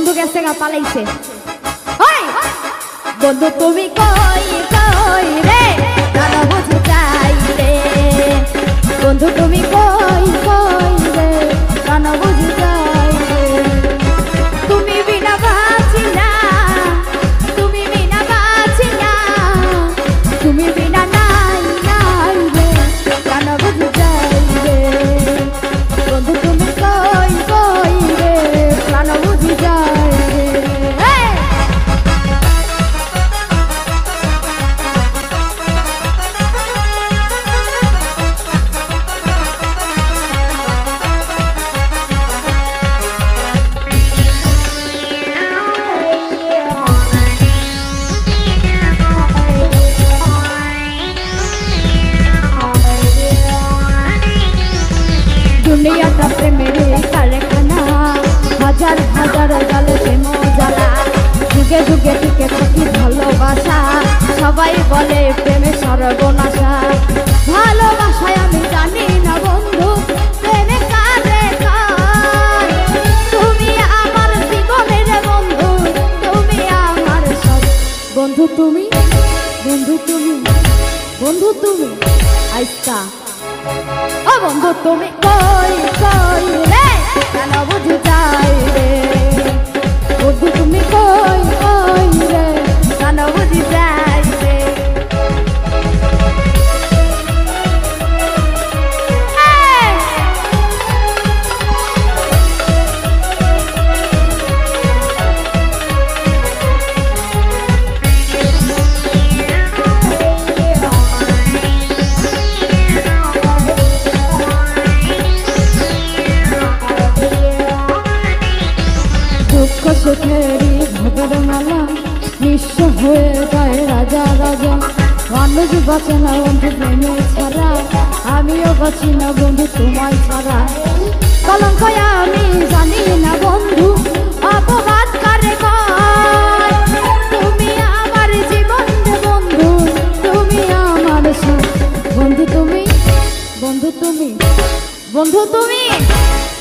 বন্ধু গেছে গা পালাইছে। ওই বন্ধু তুমি কই কই রে প্রাণ বুঝি যাই রে, বন্ধু তুমি কই কই রে প্রাণ বুঝি যাই রে, তুমি বিনা বাঁচি না, তুমি বিনা বাঁচি না, তুমি বিনা নাই নাই রে প্রাণ বুঝি যাই রে, বন্ধু তুমি কই কই রে প্রাণ বুঝি যাই রে। দুনিয়াটা প্রেমের কারখানা, হাজার হাজার জালে প্রেম জ্বালা, যুগে যুগে টিকে থাকি ভালোবাসা, সবাই বলে প্রেমে সর্বনাশা, ভালোবাসায় আমি জানি না বন্ধু প্রেমে কারে কার, তুমি আমার জীবনের বন্ধু, তুমি আমার সব বন্ধু, তুমি বন্ধু, তুমি বন্ধু, তুমি আইসা ও বন্ধু তুমি কই কই রে কেন বুঝি যাই রে, বন্ধু তুমি কই কই রে কেন বুঝি যাই রে। সুখেরই ভোগের মালা নিঃস্ব হয়ে যায় রাজা রাজা, মানুষ বাঁচে না বন্ধু প্রেমে ছাড়া, আমিও বাঁচি না বন্ধু তোমায় ছাড়া, কলঙ্ক আমি জানি না বন্ধু অপবাদ কারে কয়, তুমি আমার জীবন বন্ধু, তুমি আমার সব বন্ধু, তুমি বন্ধু, তুমি বন্ধু, তুমি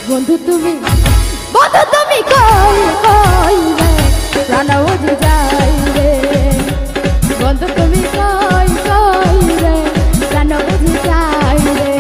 বন্ধু, তুমি বন্ধু তুমি কই কই রে প্রাণ বুঝি যাই রে, বন্ধু তুমি কই কই রে প্রাণ বুঝি যাই রে।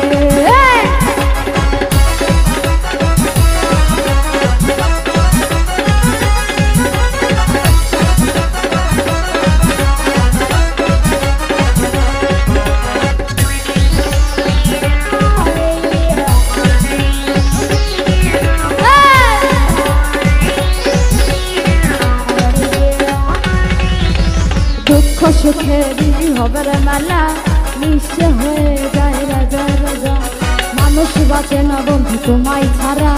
দুঃখ সুখেরই হবের মালা নিঃস্ব হয়ে যায় রাজা রাজা, মানুষ বাঁচে না বন্ধু তোমায় ছাড়া,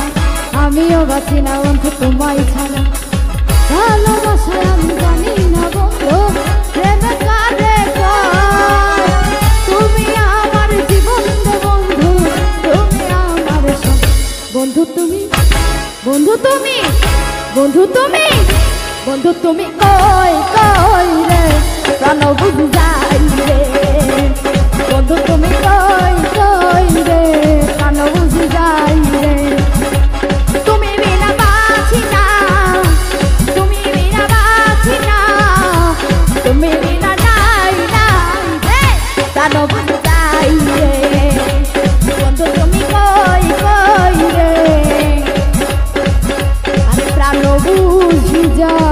আমিও বাঁচি না বন্ধু তোমায় ছাড়া, ভালোবাসায় আমি জানি না বন্ধু প্রেমে কারে কয়, তুমি আমার জীবন বন্ধু, তুমি আমার সব বন্ধু, তুমি বন্ধু, তুমি বন্ধু, তুমি বন্ধু তুমি কই কই রে প্রাণ বুঝি যাই রে, বন্ধু তুমি কই কই রে প্রাণ বুঝি যাই রে, তুমি বিনা বাঁচি না, তুমি বিনা বাঁচি না, তুমি বিনা নাই নাই রে প্রাণ বুঝি যাই রে, বন্ধু তুমি কই কই রে আমি প্রাণ বুঝি যাই।